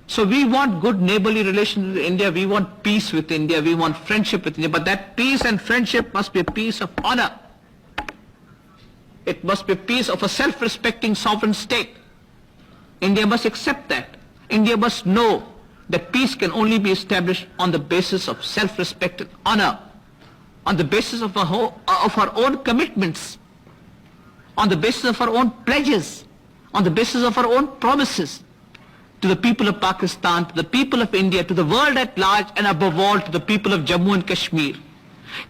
So we want good neighborly relations with India, we want peace with India, we want friendship with India, but that peace and friendship must be a peace of honor. It must be a peace of a self-respecting sovereign state. India must accept that. India must know that peace can only be established on the basis of self-respect and honor, on the basis of our own commitments, on the basis of our own pledges, on the basis of our own promises to the people of Pakistan, to the people of India, to the world at large, and above all to the people of Jammu and Kashmir.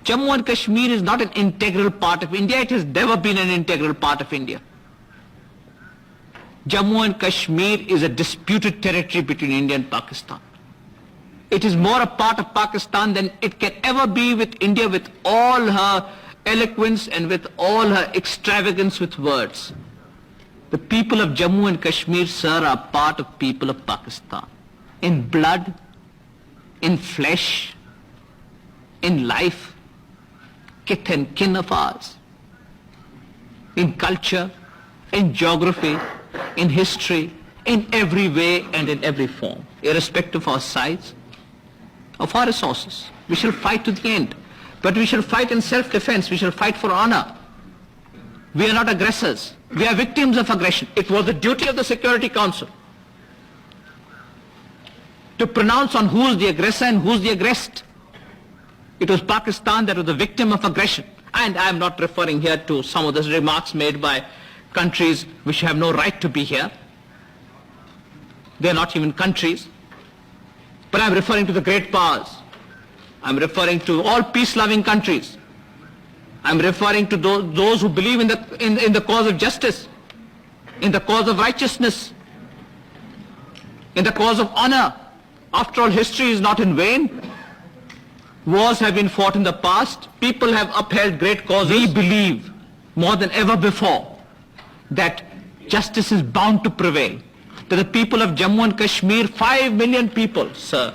Jammu and Kashmir is not an integral part of India. It has never been an integral part of India. Jammu and Kashmir is a disputed territory between India and Pakistan. It is more a part of Pakistan than it can ever be with India, with all her eloquence and with all her extravagance with words. The people of Jammu and Kashmir, sir, are part of people of Pakistan. In blood, in flesh, in life, kith and kin of ours. In culture, in geography, in history, in every way and in every form, irrespective of our size, of our resources. We shall fight to the end. But we shall fight in self-defense. We shall fight for honor. We are not aggressors. We are victims of aggression. It was the duty of the Security Council to pronounce on who is the aggressor and who is the aggressed. It was Pakistan that was the victim of aggression. And I am not referring here to some of the remarks made by countries which have no right to be here. They are not even countries. But I am referring to the great powers. I am referring to all peace-loving countries. I am referring to those who believe in the cause of justice, in the cause of righteousness, in the cause of honor. After all, history is not in vain. Wars have been fought in the past. People have upheld great causes. We believe more than ever before that justice is bound to prevail. That the people of Jammu and Kashmir, 5 million people, sir,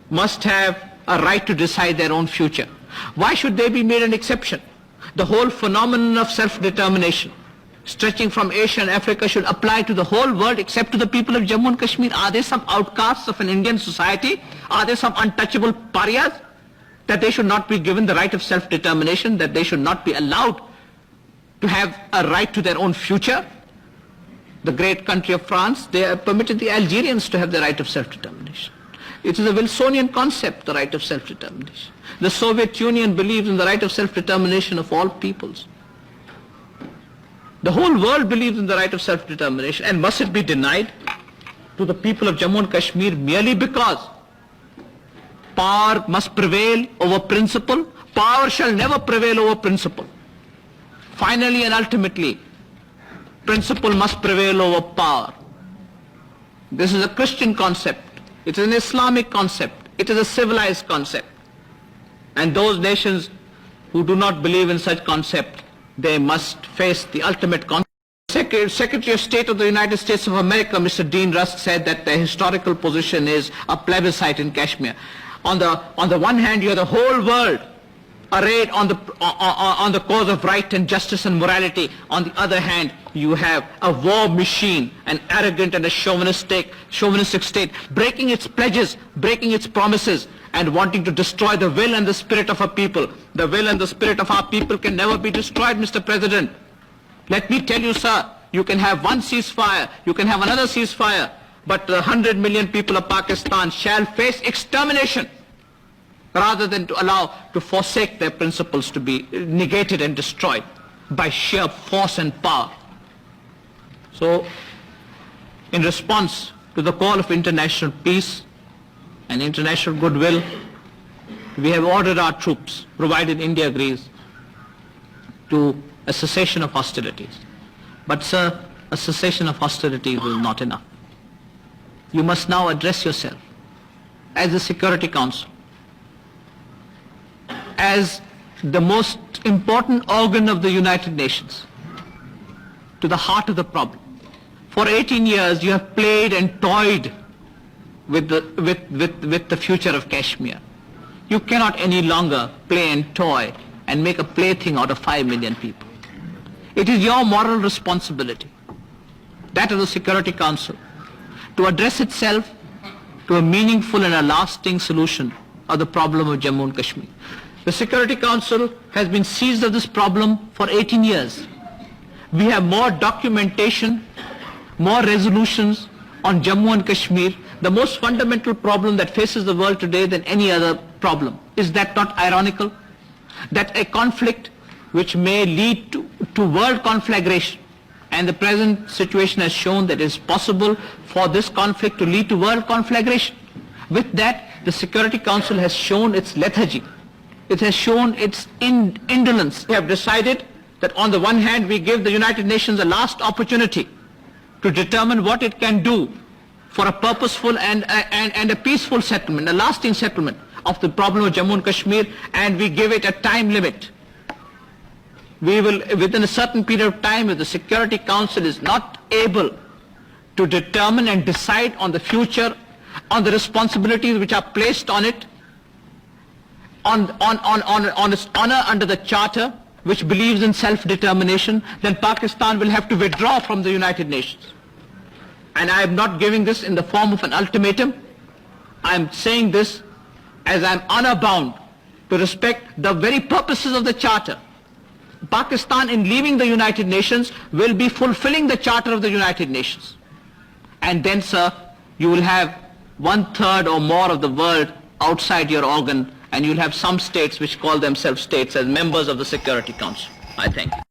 must have a right to decide their own future. Why should they be made an exception? The whole phenomenon of self-determination, stretching from Asia and Africa, should apply to the whole world except to the people of Jammu and Kashmir. Are they some outcasts of an Indian society? Are they some untouchable pariahs? That they should not be given the right of self-determination, that they should not be allowed to have a right to their own future? The great country of France, they have permitted the Algerians to have the right of self-determination. It is a Wilsonian concept, the right of self-determination. The Soviet Union believes in the right of self-determination of all peoples. The whole world believes in the right of self-determination, and must it be denied to the people of Jammu and Kashmir merely because power must prevail over principle? Power shall never prevail over principle. Finally and ultimately, principle must prevail over power. This is a Christian concept. It is an Islamic concept. It is a civilized concept. And those nations who do not believe in such concept, they must face the ultimate consequence. Secretary of State of the United States of America, Mr. Dean Rusk, said that the historical position is a plebiscite in Kashmir. On the one hand, you have the whole world arrayed on the cause of right and justice and morality. On the other hand, you have a war machine, an arrogant and a chauvinistic state, breaking its pledges, breaking its promises, and wanting to destroy the will and the spirit of our people. The will and the spirit of our people can never be destroyed, Mr. President. Let me tell you, sir, you can have one ceasefire, you can have another ceasefire, but the 100 million people of Pakistan shall face extermination rather than to forsake their principles to be negated and destroyed by sheer force and power. So, in response to the call of international peace and international goodwill, we have ordered our troops, provided India agrees, to a cessation of hostilities. But sir, a cessation of hostilities is not enough. You must now address yourself as the Security Council, as the most important organ of the United Nations, to the heart of the problem. For 18 years you have played and toyed with the future of Kashmir. You cannot any longer play and toy and make a plaything out of 5 million people. It is your moral responsibility, that of the Security Council, to address itself to a meaningful and a lasting solution of the problem of Jammu and Kashmir. The Security Council has been seized of this problem for 18 years. We have more documentation, more resolutions on Jammu and Kashmir, the most fundamental problem that faces the world today than any other problem. Is that not ironical? That a conflict which may lead to world conflagration, and the present situation has shown that it is possible for this conflict to lead to world conflagration. With that, the Security Council has shown its lethargy. It has shown its indolence. We have decided that on the one hand we give the United Nations a last opportunity to determine what it can do for a purposeful and a peaceful settlement, a lasting settlement of the problem of Jammu and Kashmir, and we give it a time limit. We will, within a certain period of time, if the Security Council is not able to determine and decide on the future, on the responsibilities which are placed on it, on its honor under the Charter, which believes in self-determination, then Pakistan will have to withdraw from the United Nations. And I am not giving this in the form of an ultimatum. I am saying this as I am honor bound to respect the very purposes of the Charter. Pakistan, in leaving the United Nations, will be fulfilling the Charter of the United Nations. And then, sir, you will have 1/3 or more of the world outside your organ, and you'll have some states which call themselves states as members of the Security Council. I thank you.